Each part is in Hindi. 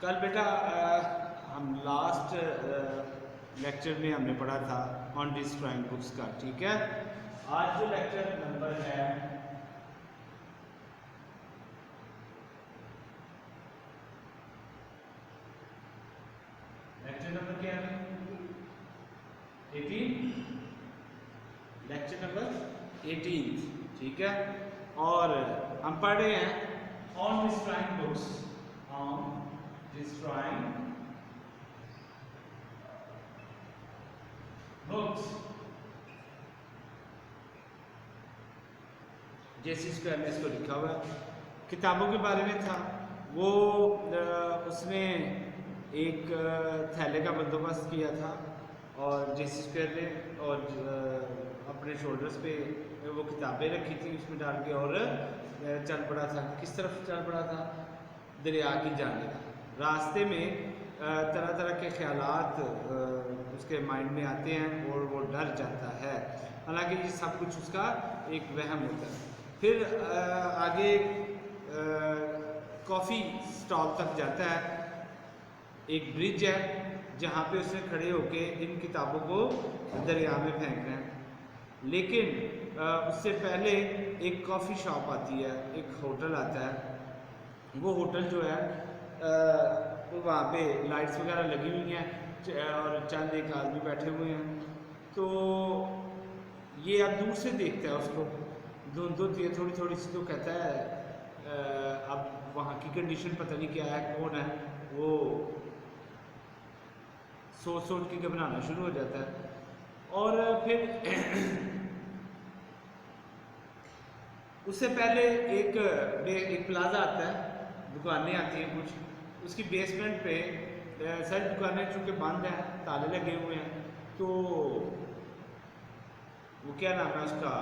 कल बेटा हम लास्ट लेक्चर में हमने पढ़ा था ऑन डिस्ट्रॉइंग बुक्स का, ठीक है। आज जो लेक्चर नंबर है लेक्चर नंबर क्या है? 18, लेक्चर नंबर 18, ठीक है। और हम पढ़ रहे हैं on destroying books, on destroying books. जैसे स्क्वायर में इसको लिखा हुआ है, किताबों के बारे में था वो। उसने एक थैले का बंदोबस्त किया था और जेसी स्क्वायर ने और अपने शोल्डर्स पे वो किताबें रखी थी उसमें डाल के और चल पड़ा था। किस तरफ चल पड़ा था? दरिया की जानिब। रास्ते में तरह तरह के ख्यालात उसके माइंड में आते हैं और वो डर जाता है, हालांकि ये सब कुछ उसका एक वहम होता है। फिर आगे कॉफ़ी स्टॉल तक जाता है, एक ब्रिज है जहाँ पे उसने खड़े होके इन किताबों को दरिया में फेंकना है। लेकिन उससे पहले एक कॉफ़ी शॉप आती है, एक होटल आता है। वो होटल जो है वहाँ पे लाइट्स वगैरह लगी हुई हैं और चंद एक आदमी बैठे हुए हैं। तो ये अब दूर से देखता है उसको, धुंध होती है थोड़ी थोड़ी सी, तो कहता है अब वहाँ की कंडीशन पता नहीं क्या है, कौन है वो, सोच सोच के घबराना शुरू हो जाता है। और फिर उससे पहले एक प्लाजा आता है, दुकानें आती हैं कुछ, उसकी बेसमेंट पे सारी दुकानें चूँकि बंद हैं, ताले लगे हुए हैं, तो वो क्या नाम है उसका,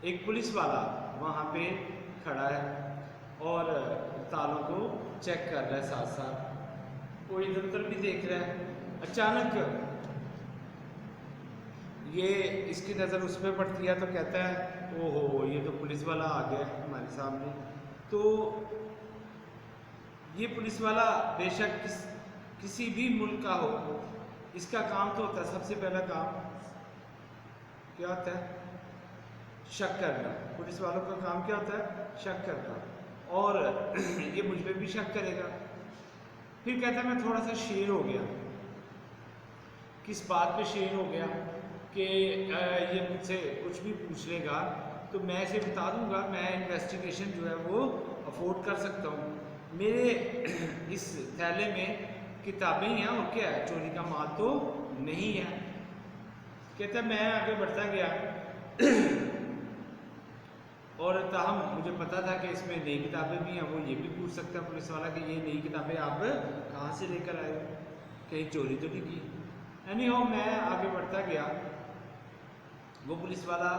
एक पुलिस वाला वहाँ पे खड़ा है और तालों को चेक कर रहा है, साथ साथ वो इधर उधर भी देख रहा है। अचानक ये इसकी नज़र उस पर पड़ती है तो कहता है ओहो, ये तो पुलिस वाला आ गया हमारे सामने। तो ये पुलिस वाला बेशक किसी भी मुल्क का हो, इसका काम तो होता है, सबसे पहला काम क्या होता है? शक करना। पुलिस वालों का काम क्या होता है? शक करना। और ये मुझ पे भी शक करेगा। फिर कहता है मैं थोड़ा सा शेर हो गया। किस बात पे शेर हो गया कि ये मुझसे कुछ भी पूछ लेगा तो मैं इसे बता दूंगा, मैं इन्वेस्टिगेशन जो है वो अफोर्ड कर सकता हूँ। मेरे इस थैले में किताबें ही हैं और क्या है, चोरी का माल तो नहीं है। कहता है मैं आगे बढ़ता गया और ताहम मुझे पता था कि इसमें नई किताबें भी हैं। वो ये भी पूछ सकता है पुलिस वाला कि ये नई किताबें आप कहाँ से लेकर आए हो, कहीं चोरी तो नहीं की। एनीहाउ मैं आगे बढ़ता गया। वो पुलिस वाला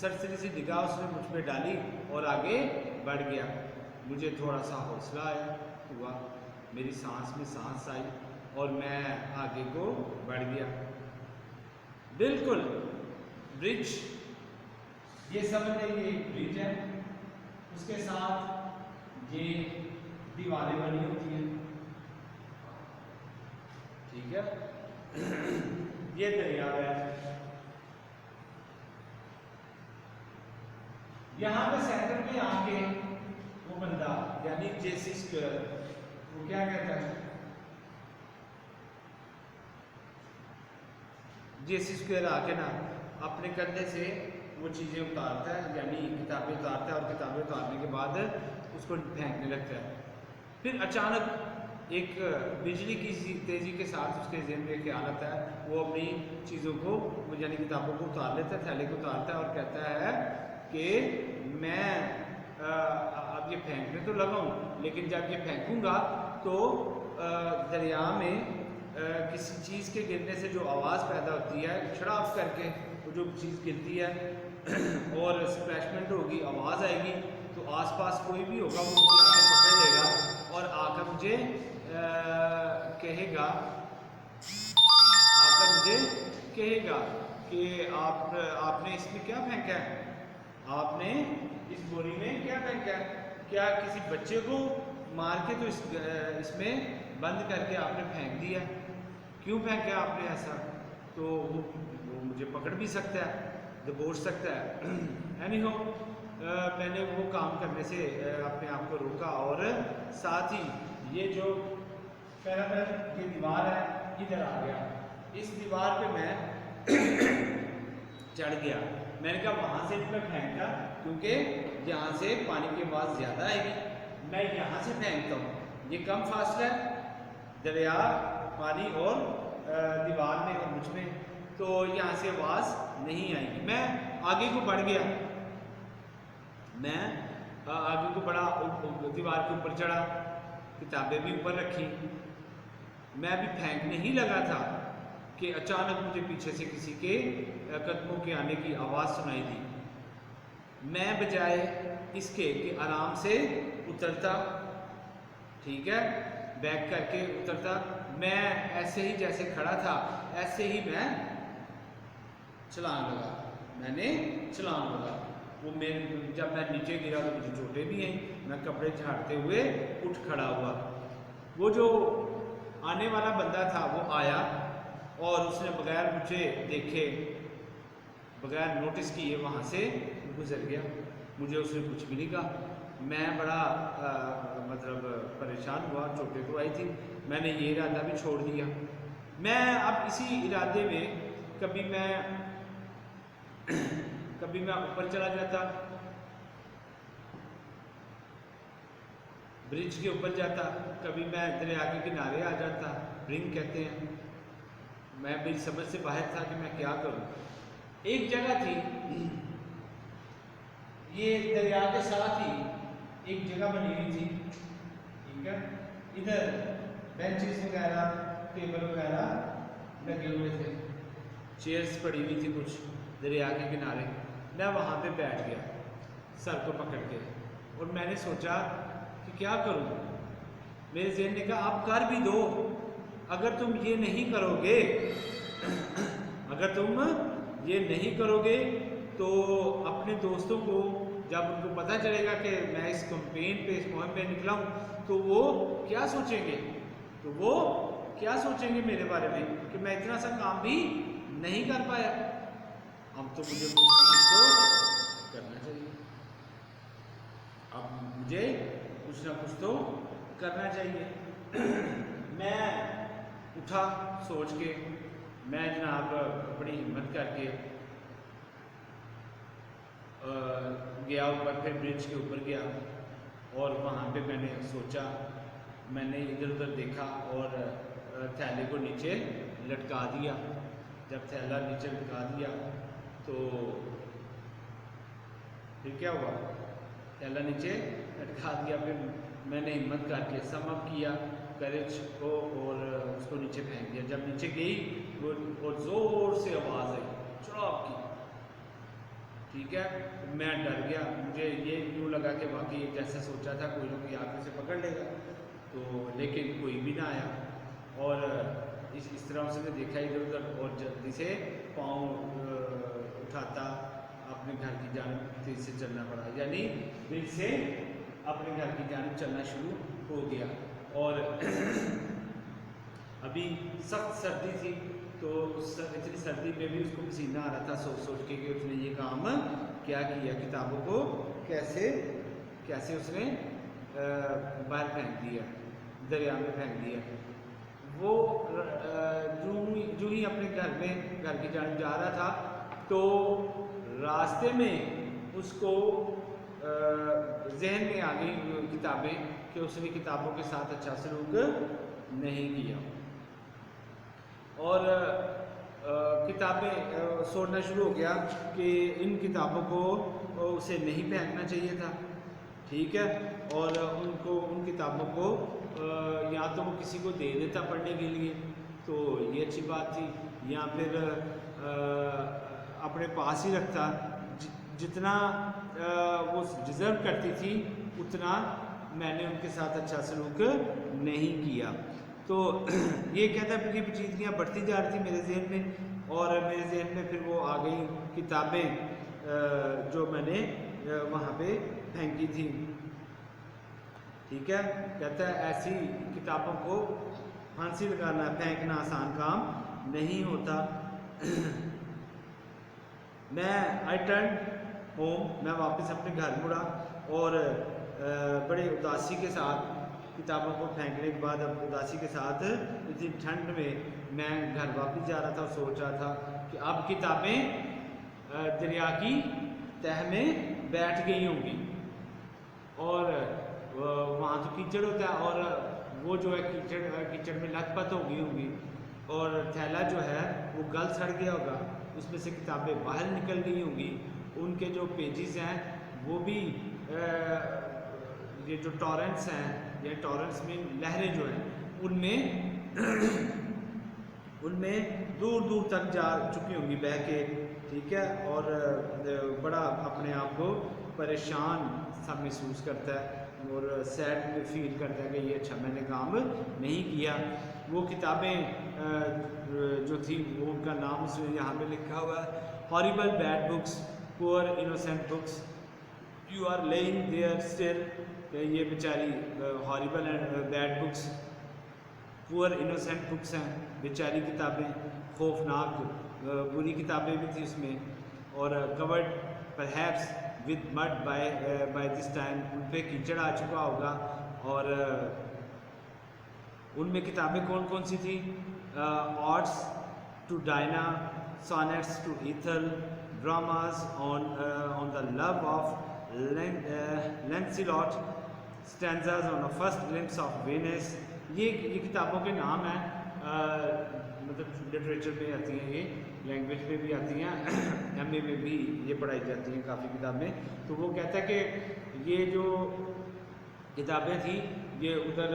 सरसरी सी निगाह उसने मुझ पर डाली और आगे बढ़ गया। मुझे थोड़ा सा हौसला हुआ, मेरी सांस में सांस आई और मैं आगे को बढ़ गया। बिल्कुल ब्रिज, ये समझ लीजिए एक ब्रिज है, उसके साथ ये दीवारें बनी होती हैं, ठीक है। ये दरिया है, यहाँ पे सेंटर में आके वो बंदा यानी जेसी स्क्वायर वो क्या कहता है? जेसी स्क्वायर आके ना अपने कंधे से वो चीज़ें उतारता है, यानी किताबें उतारता है और किताबें उतारने के बाद उसको फेंकने लगता है। फिर अचानक एक बिजली की तेज़ी के साथ उसके ज़हन में ख्याल आता है, वो अपनी चीज़ों को यानी किताबों को उतार लेता है, थैले को उतारता है और कहता है कि मैं अब ये फेंकने तो लगा हूँ, लेकिन जब ये फेंकूँगा तो दरिया में किसी चीज़ के गिरने से जो आवाज़ पैदा होती है, छड़ाप करके वो जो चीज़ गिरती है और स्प्लैशमेंट होगी, आवाज़ आएगी, तो आसपास कोई भी होगा वो मुझे आके पकड़ लेगा और आकर मुझे कहेगा कि आपने इसमें क्या फेंका है, आपने इस बोरी में क्या फेंका है। क्या किसी बच्चे को मार के तो इसमें बंद करके आपने फेंक दिया, क्यों फेंका आपने ऐसा? तो वो मुझे पकड़ भी सकता है, दबोच सकता है। एनी हो, मैंने वो काम करने से अपने आप को रोका, और साथ ही ये जो पैरापेल ये दीवार है इधर आ गया, इस दीवार पे मैं चढ़ गया। मैंने कहा वहाँ से मैं फेंकता, क्योंकि यहाँ से पानी की आवाज़ ज़्यादा आएगी, मैं यहाँ से फेंकता हूँ, ये कम फासला है दरिया, पानी और दीवार में और मुझ में, तो यहाँ से आवाज़ नहीं आएगी। मैं आगे को बढ़ गया, मैं आगे को बढ़ा, दीवार के ऊपर चढ़ा, किताबें भी ऊपर रखी। मैं अभी फेंकने ही लगा था कि अचानक मुझे पीछे से किसी के कदमों के आने की आवाज़ सुनाई दी। मैं बजाय इसके कि आराम से उतरता, ठीक है, बैक करके उतरता, मैं ऐसे ही जैसे खड़ा था ऐसे ही मैं छलांग लगा, मैंने छलांग लगा। वो मेरे जब मैं नीचे गिरा तो मुझे चोटें भी आई, मैं कपड़े झाड़ते हुए उठ खड़ा हुआ। वो जो आने वाला बंदा था वो आया और उसने बगैर मुझे देखे, बगैर नोटिस किए वहाँ से गुजर गया। मुझे उसने कुछ भी नहीं कहा। मैं बड़ा मतलब परेशान हुआ, चोटें तो आई थी, मैंने ये इरादा भी छोड़ दिया। मैं अब इसी इरादे में कभी मैं ऊपर चला जाता, ब्रिज के ऊपर जाता, कभी मैं दरिया के किनारे आ जाता, ब्रिंग कहते हैं। मैं मेरी समझ से बाहर था कि मैं क्या करूं। एक जगह थी, ये दरिया के साथ ही एक जगह बनी हुई थी, ठीक है, इधर बेंचेस वगैरह, टेबल वगैरह लगे हुए थे, चेयर्स पड़ी हुई थी कुछ दरिया के किनारे। मैं वहाँ पे बैठ गया सर को पकड़ के, और मैंने सोचा कि क्या करूँ। मेरे ज़हन ने कहा आप कर भी दो, अगर तुम ये नहीं करोगे अगर तुम ये नहीं करोगे तो अपने दोस्तों को जब उनको पता चलेगा कि मैं इस कैंपेन पे, इस मुहिम पे निकला हूँ, तो वो क्या सोचेंगे, मेरे बारे में कि मैं इतना सा काम भी नहीं कर पाया। अब तो मुझे कुछ तो करना चाहिए, अब मुझे कुछ ना कुछ तो करना चाहिए। मैं उठा सोच के, मैं जनाब बड़ी हिम्मत करके गया ऊपर, फिर ब्रिज के ऊपर गया और वहाँ पे मैंने सोचा, मैंने इधर उधर देखा और थैले को नीचे लटका दिया। जब थैला नीचे लटका दिया तो फिर क्या हुआ, थैला नीचे लटका दिया, फिर मैंने हिम्मत करके समअप किया करेज को और उसको नीचे फेंक दिया। जब नीचे गई वो और ज़ोर से आवाज़ आई चौक की, ठीक है, मैं डर गया। मुझे ये यूँ लगा कि वाकई जैसा सोचा था कोई ना कोई आगे से पकड़ लेगा, तो लेकिन कोई भी ना आया। और इस तरह से मैं देखा इधर उधर और जल्दी से पाँव उठाता अपने घर की जानिब तेज़ी से चलना पड़ा, यानी ब्रिज से अपने घर की जानिब चलना शुरू हो गया। और अभी सख्त सर्दी थी, तो इतनी सर्दी में भी उसको पसीना आ रहा था सोच सोच के कि उसने ये काम क्या किया, किताबों को कैसे उसने बाहर फेंक दिया, दरिया में फेंक दिया। वो जो ही अपने घर की जानिब जा रहा था, तो रास्ते में उसको जहन में आ गई किताबें कि उसने किताबों के साथ अच्छा सलूक नहीं किया, और किताबें सोचना शुरू हो गया कि इन किताबों को उसे नहीं फेंकना चाहिए था, ठीक है, और उन किताबों को या तो वो किसी को दे देता पढ़ने के लिए, तो ये अच्छी बात थी, या फिर अपने पास ही रखता। जितना वो डिज़र्व करती थी उतना मैंने उनके साथ अच्छा सलूक नहीं किया। तो ये कहता है कि पेचीदगियाँ बढ़ती जा रही थी मेरे जहन में, और मेरे जहन में फिर वो आ गई किताबें जो मैंने वहाँ पे फेंकी थी। ठीक है, कहता है ऐसी किताबों को फांसी लगाना, फेंकना आसान काम नहीं होता। आई टर्न होम, मैं वापस अपने घर मुड़ा और बड़े उदासी के साथ, किताबों को फेंकने के बाद अब उदासी के साथ इतनी ठंड में मैं घर वापस जा रहा था और सोच रहा था कि अब किताबें दरिया की तह में बैठ गई होंगी और वहाँ तो कीचड़ होता है और वो जो है कीचड़ में लथपथ हो गई होंगी और थैला जो है वो गल सड़ गया होगा, उसमें से किताबें बाहर निकल गई होंगी, उनके जो पेजेस हैं वो भी ये जो टॉरेंट्स हैं, ये टॉरेंट्स में लहरें जो हैं उनमें उनमें दूर दूर तक जा चुकी होंगी बह के, ठीक है। और बड़ा अपने आप को परेशान सा महसूस करता है और सैड फील करता है कि ये अच्छा मैंने काम नहीं किया। वो किताबें जो थी वो उनका नाम उसमें यहाँ पे लिखा हुआ है, horrible bad books, poor innocent books, you are lying there still. ये बेचारी horrible and bad books, poor innocent books हैं, बेचारी किताबें, खौफनाक बुरी किताबें भी थी उसमें। और covered perhaps with mud by this time, उन पर कीचड़ आ चुका होगा। और उनमें किताबें कौन कौन सी थी? Odes to Diana, sonnets to Ethel, dramas on the love of Lancelot, stanzas on the first glimpse of Venice. ये किताबों के नाम हैं, मतलब लिटरेचर में आती हैं, ये लैंग्वेज में भी आती हैं, एमए में भी ये पढ़ाई जाती हैं काफ़ी किताबें। तो वो कहता है कि ये जो किताबें थी ये उधर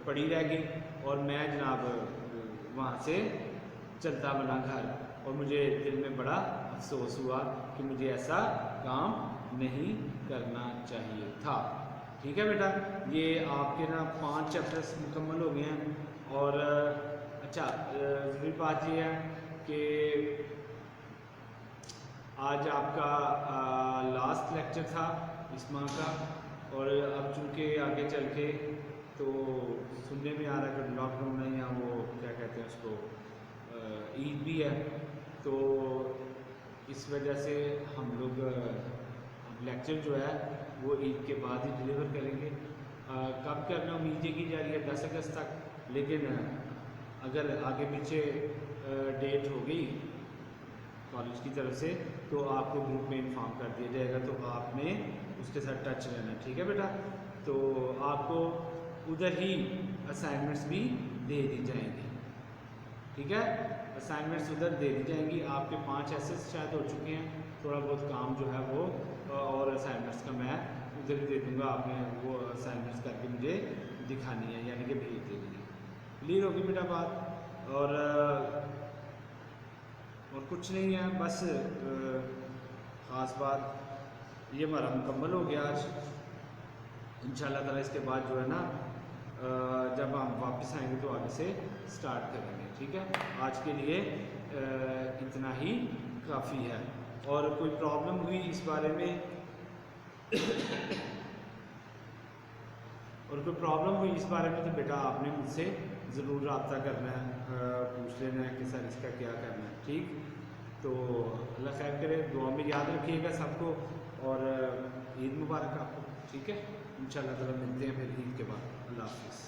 पड़ी रह गई और मैं जनाब वहाँ से चलता बना घर, और मुझे दिल में बड़ा अफसोस हुआ कि मुझे ऐसा काम नहीं करना चाहिए था। ठीक है बेटा, ये आपके ना 5 चैप्टर्स मुकम्मल हो गए हैं। और अच्छा ज़रूरी बात ये है कि आज आपका लास्ट लेक्चर था इस माह का, और अब चूँकि आगे चल के तो सुनने में आ रहा है कि लॉकडाउन है या वो क्या कहते हैं उसको, ईद भी है, तो इस वजह से हम लोग लेक्चर जो है वो ईद के बाद ही डिलीवर करेंगे। कब करना उम्मीद की जा रही है 10 अगस्त तक, लेकिन अगर आगे पीछे डेट हो गई कॉलेज की तरफ से तो आपको ग्रुप में इन्फॉर्म कर दिया जाएगा, तो आपने उसके साथ टच रहना है। ठीक है बेटा, तो आपको उधर ही असाइनमेंट्स भी दे दी जाएंगी। ठीक है, असाइनमेंट्स उधर दे दी जाएंगी। आपके 5 ऐसे शायद हो चुके हैं, थोड़ा बहुत काम जो है वो और असाइनमेंट्स का मैं उधर ही दे दूँगा, आपने वो असाइनमेंट्स करके मुझे दिखानी है, यानी कि भेज देंगे। क्लियर होगी बेटा बात? और कुछ नहीं है, बस ख़ास बात ये हमारा मुकम्मल हो गया आज। इंशाल्लाह ताला इसके बाद जो है ना जब हम वापस आएंगे तो आगे से स्टार्ट करेंगे। ठीक है, आज के लिए इतना ही काफ़ी है। और कोई प्रॉब्लम हुई इस बारे में और कोई प्रॉब्लम हुई इस बारे में तो बेटा आपने मुझसे ज़रूर रब्ता करना है, पूछ लेना है कि सर इसका क्या करना है। ठीक, तो अल्लाह खैर करे, दुआ में याद रखिएगा सबको, और ईद मुबारक आपको। ठीक है, इंशाल्लाह ताला मिलते हैं फिर ईद के बाद। अल्लाह हाफ़िज़।